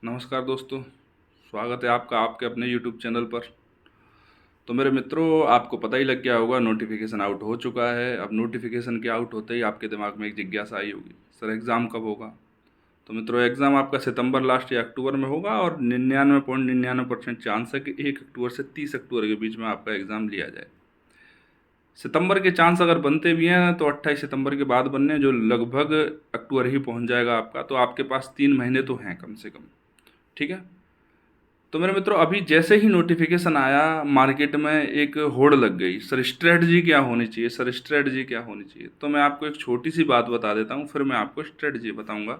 नमस्कार दोस्तों, स्वागत है आपका आपके अपने यूट्यूब चैनल पर। तो मेरे मित्रों, आपको पता ही लग गया होगा नोटिफिकेशन आउट हो चुका है। अब नोटिफिकेशन के आउट होते ही आपके दिमाग में एक जिज्ञासा आई होगी, सर एग्ज़ाम कब होगा। तो मित्रों, एग्ज़ाम आपका सितंबर लास्ट या अक्टूबर में होगा और 99.99% चांस है कि 1 अक्टूबर से 30 अक्टूबर के बीच में आपका एग्ज़ाम लिया जाए। सितंबर के चांस अगर बनते भी हैं तो 28 सितंबर के बाद बनने, जो लगभग अक्टूबर ही पहुंच जाएगा आपका। तो आपके पास 3 महीने तो हैं कम से कम, ठीक है। तो मेरे मित्रों, अभी जैसे ही नोटिफिकेशन आया, मार्केट में एक होड़ लग गई, सर स्ट्रेटजी क्या होनी चाहिए, सर स्ट्रेटजी क्या होनी चाहिए। तो मैं आपको एक छोटी सी बात बता देता हूँ, फिर मैं आपको स्ट्रेटजी बताऊँगा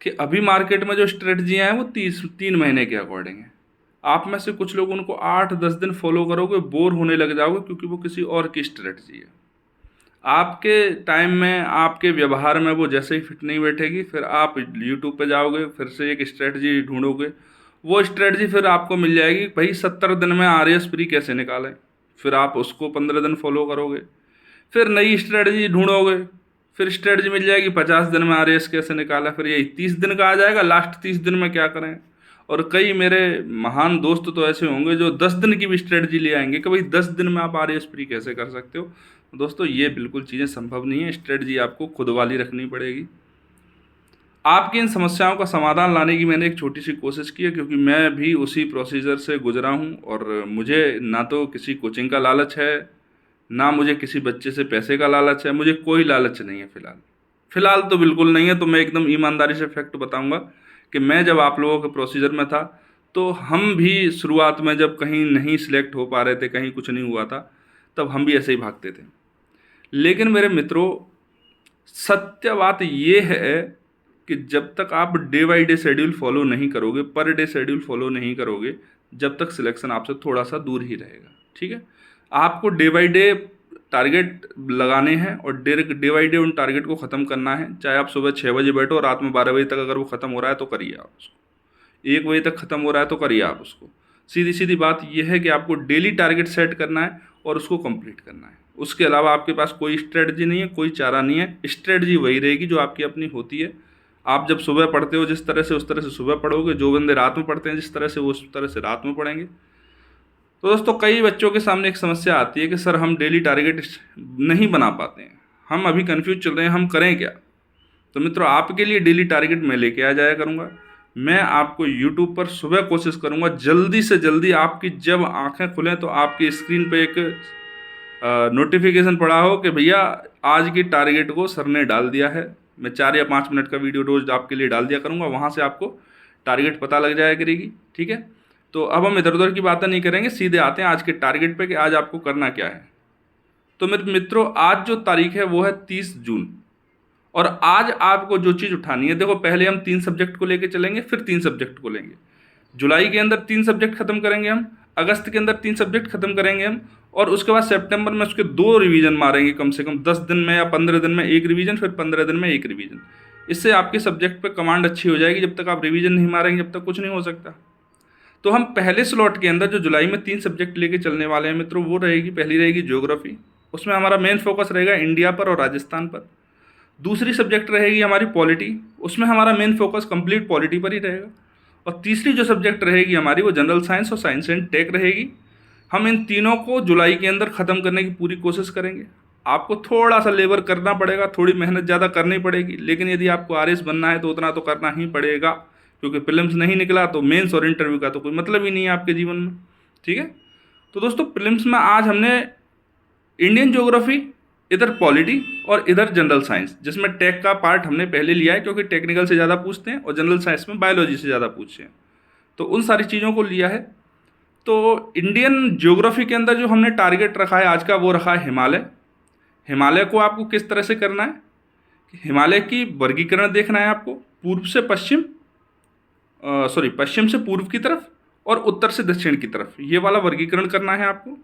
कि अभी मार्केट में जो स्ट्रेटजियाँ हैं वो 3 महीने के अकॉर्डिंग है। आप में से कुछ लोग उनको 8-10 दिन फॉलो करोगे, बोर होने लग जाओगे, क्योंकि वो किसी और की स्ट्रेटजी है। आपके टाइम में, आपके व्यवहार में वो जैसे ही फिट नहीं बैठेगी, फिर आप यूट्यूब पे जाओगे, फिर से एक स्ट्रेटजी ढूंढोगे। वो स्ट्रेटजी फिर आपको मिल जाएगी, भाई 70 दिन में आर एस प्री कैसे निकालें। फिर आप उसको 15 दिन फॉलो करोगे, फिर नई स्ट्रेटजी ढूंढोगे, फिर स्ट्रेटजी मिल जाएगी 50 दिन में आर एस कैसे निकालें। फिर यही 30 दिन का आ जाएगा, लास्ट 30 दिन में क्या करें। और कई मेरे महान दोस्त तो ऐसे होंगे जो 10 दिन की भी स्ट्रेटजी ले आएंगे कि भाई 10 दिन में आप आर एस प्री कैसे कर सकते हो। दोस्तों, ये बिल्कुल चीज़ें संभव नहीं है। स्ट्रेटजी आपको खुद वाली रखनी पड़ेगी। आपकी इन समस्याओं का समाधान लाने की मैंने एक छोटी सी कोशिश की है, क्योंकि मैं भी उसी प्रोसीजर से गुजरा हूँ। और मुझे ना तो किसी कोचिंग का लालच है, ना मुझे किसी बच्चे से पैसे का लालच है। मुझे कोई लालच नहीं है फ़िलहाल। फ़िलहाल तो बिल्कुल नहीं है। तो मैं एकदम ईमानदारी से फैक्ट बताऊंगा कि मैं जब आप लोगों के प्रोसीजर में था, तो हम भी शुरुआत में जब कहीं नहीं सिलेक्ट हो पा रहे थे, कहीं कुछ नहीं हुआ था, तब हम भी ऐसे ही भागते थे। लेकिन मेरे मित्रों, सत्य बात ये है कि जब तक आप day by day schedule follow नहीं करोगे, पर डे शेड्यूल फॉलो नहीं करोगे, जब तक सिलेक्शन आपसे थोड़ा सा दूर ही रहेगा, ठीक है। आपको डे बाई डे टारगेट लगाने हैं और डे बाई डे उन टारगेट को ख़त्म करना है। चाहे आप सुबह 6 बजे बैठो और रात में 12 बजे तक अगर वो ख़त्म हो रहा है तो करिए आप उसको। 1 बजे तक ख़त्म हो रहा है तो करिए आप उसको। सीधी सीधी बात यह है कि आपको डेली टारगेट सेट करना है और उसको कंप्लीट करना है। उसके अलावा आपके पास कोई स्ट्रेटजी नहीं है, कोई चारा नहीं है। स्ट्रेटजी वही रहेगी जो आपकी अपनी होती है। आप जब सुबह पढ़ते हो जिस तरह से, उस तरह से सुबह पढ़ोगे। जो बंदे रात में पढ़ते हैं जिस तरह से, वो उस तरह से रात में पढ़ेंगे। तो दोस्तों, कई बच्चों के सामने एक समस्या आती है कि सर हम डेली टारगेट नहीं बना पाते हैं, हम अभी कंफ्यूज चल रहे हैं, हम करें क्या। तो मित्रों, आपके लिए डेली टारगेट मैं लेके आ जाया करूँगा। मैं आपको यूट्यूब पर सुबह कोशिश करूँगा जल्दी से जल्दी, आपकी जब आंखें खुलें तो आपकी स्क्रीन पे एक नोटिफिकेशन पड़ा हो कि भैया आज की टारगेट को सर ने डाल दिया है। मैं 4 या 5 मिनट का वीडियो रोज आपके लिए डाल दिया करूँगा, वहाँ से आपको टारगेट पता लग जाया करेगी, ठीक है। तो अब हम इधर उधर की बातें नहीं करेंगे, सीधे आते हैं आज के टारगेट पे कि आज आपको करना क्या है। तो मेरे मित्रों, आज जो तारीख है वो है 30 जून। और आज आपको जो चीज़ उठानी है, देखो पहले हम 3 सब्जेक्ट को लेके चलेंगे, फिर 3 सब्जेक्ट को लेंगे। जुलाई के अंदर 3 सब्जेक्ट खत्म करेंगे हम, अगस्त के अंदर 3 सब्जेक्ट खत्म करेंगे हम, और उसके बाद सितंबर में उसके 2 रिवीजन मारेंगे, कम से कम 10 दिन में या 15 दिन में एक रिवीजन, फिर 15 दिन में एक रिवीजन। इससे आपके सब्जेक्ट पे कमांड अच्छी हो जाएगी। जब तक आप रिवीजन नहीं मारेंगे, जब तक कुछ नहीं हो सकता। तो हम पहले स्लॉट के अंदर जो जुलाई में 3 सब्जेक्ट लेके चलने वाले हैं मित्रों, वो रहेगी, पहली रहेगी ज्योग्राफी। उसमें हमारा मेन फोकस रहेगा इंडिया पर और राजस्थान पर। दूसरी सब्जेक्ट रहेगी हमारी पॉलिटी, उसमें हमारा मेन फोकस कंप्लीट पॉलिटी पर ही रहेगा। और तीसरी जो सब्जेक्ट रहेगी हमारी, वो जनरल साइंस और साइंस एंड टेक रहेगी। हम इन तीनों को जुलाई के अंदर ख़त्म करने की पूरी कोशिश करेंगे। आपको थोड़ा सा लेबर करना पड़ेगा, थोड़ी मेहनत ज़्यादा करनी पड़ेगी, लेकिन यदि आपको आरएस बनना है तो उतना तो करना ही पड़ेगा, क्योंकि प्रीलिम्स नहीं निकला तो मेंस और इंटरव्यू का तो कोई मतलब ही नहीं है आपके जीवन में, ठीक है। तो दोस्तों, प्रीलिम्स में आज हमने इंडियन ज्योग्राफी, इधर पॉलिटी और इधर जनरल साइंस, जिसमें टेक का पार्ट हमने पहले लिया है क्योंकि टेक्निकल से ज़्यादा पूछते हैं और जनरल साइंस में बायोलॉजी से ज़्यादा पूछते हैं, तो उन सारी चीज़ों को लिया है। तो इंडियन ज्योग्राफी के अंदर जो हमने टारगेट रखा है आज का, वो रखा है हिमालय। हिमालय को आपको किस तरह से करना है, हिमालय की वर्गीकरण देखना है आपको, पूर्व से पश्चिम, पश्चिम से पूर्व की तरफ और उत्तर से दक्षिण की तरफ, ये वाला वर्गीकरण करना है आपको।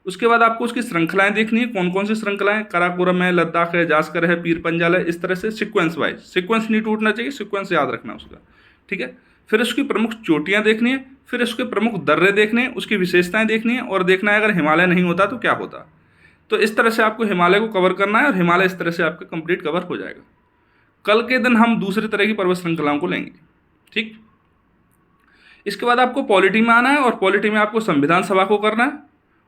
उसके बाद आपको उसकी श्रृंखलाएं देखनी है, कौन कौन सी श्रृंखलाएं, काराकोरम है, लद्दाख है, जास्कर है, पीर पंजाल है, इस तरह से सीक्वेंस वाइज। सीक्वेंस नहीं टूटना चाहिए, सीक्वेंस याद रखना उसका, ठीक है। फिर उसकी प्रमुख चोटियां देखनी है, फिर उसके प्रमुख दर्रे देखने हैं, उसकी विशेषताएं देखनी है, और देखना है अगर हिमालय नहीं होता तो क्या होता। तो इस तरह से आपको हिमालय को कवर करना है और हिमालय इस तरह से आपका कंप्लीट कवर हो जाएगा। कल के दिन हम दूसरी तरह की पर्वत श्रृंखलाओं को लेंगे, ठीक। इसके बाद आपको पॉलिटी में आना है और पॉलिटी में आपको संविधान सभा को करना है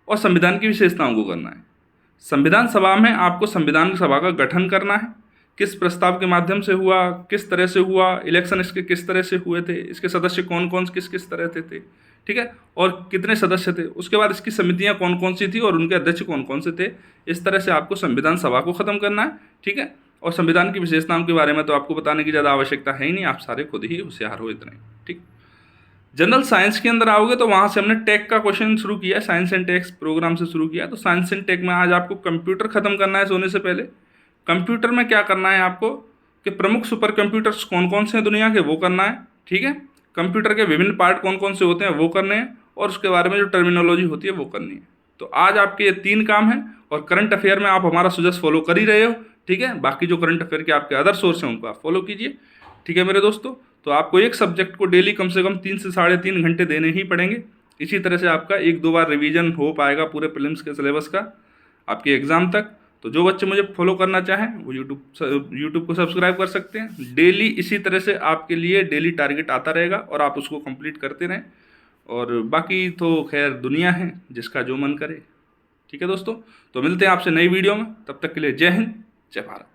और संविधान की विशेषताओं को करना है। संविधान सभा में आपको संविधान सभा का गठन करना है, किस प्रस्ताव के माध्यम से हुआ, किस तरह से हुआ, इलेक्शन इसके किस तरह से हुए थे, इसके सदस्य कौन कौन किस किस तरह थे, ठीक है, और कितने सदस्य थे, उसके बाद इसकी समितियां कौन कौन सी थी और उनके अध्यक्ष कौन कौन से थे। इस तरह से आपको संविधान सभा को ख़त्म करना है, ठीक है। और संविधान की विशेषताओं के बारे में तो आपको बताने की ज़्यादा आवश्यकता है ही नहीं, आप सारे खुद ही होशियार हो इतने, ठीक। जनरल साइंस के अंदर आओगे तो वहाँ से हमने टेक का क्वेश्चन शुरू किया, साइंस एंड टेक्स प्रोग्राम से शुरू किया। तो साइंस एंड टेक में आज आपको कंप्यूटर ख़त्म करना है सोने से पहले। कंप्यूटर में क्या करना है आपको कि प्रमुख सुपर कंप्यूटर्स कौन कौन से हैं दुनिया के, वो करना है, ठीक है। कंप्यूटर के विभिन्न पार्ट कौन कौन से होते हैं वो करने हैं, और उसके बारे में जो टर्मिनोलॉजी होती है वो करनी है। तो आज आपके ये 3 काम हैं, और करंट अफेयर में आप हमारा सुजेस्ट फॉलो कर ही रहे हो, ठीक है। बाकी जो करंट अफेयर के आपके अदर सोर्स हैं उनको आप फॉलो कीजिए, ठीक है मेरे दोस्तों। तो आपको एक सब्जेक्ट को डेली कम से कम 3 से 3.5 घंटे देने ही पड़ेंगे। इसी तरह से आपका 1-2 बार रिवीजन हो पाएगा पूरे प्रीलिम्स के सिलेबस का आपके एग्ज़ाम तक। तो जो बच्चे मुझे फॉलो करना चाहें वो यूट्यूब को सब्सक्राइब कर सकते हैं। डेली इसी तरह से आपके लिए डेली टारगेट आता रहेगा और आप उसको कंप्लीट करते रहें। और बाकी तो खैर दुनिया है, जिसका जो मन करे, ठीक है दोस्तों। तो मिलते हैं आपसे नई वीडियो में, तब तक के लिए जय हिंद, जय भारत।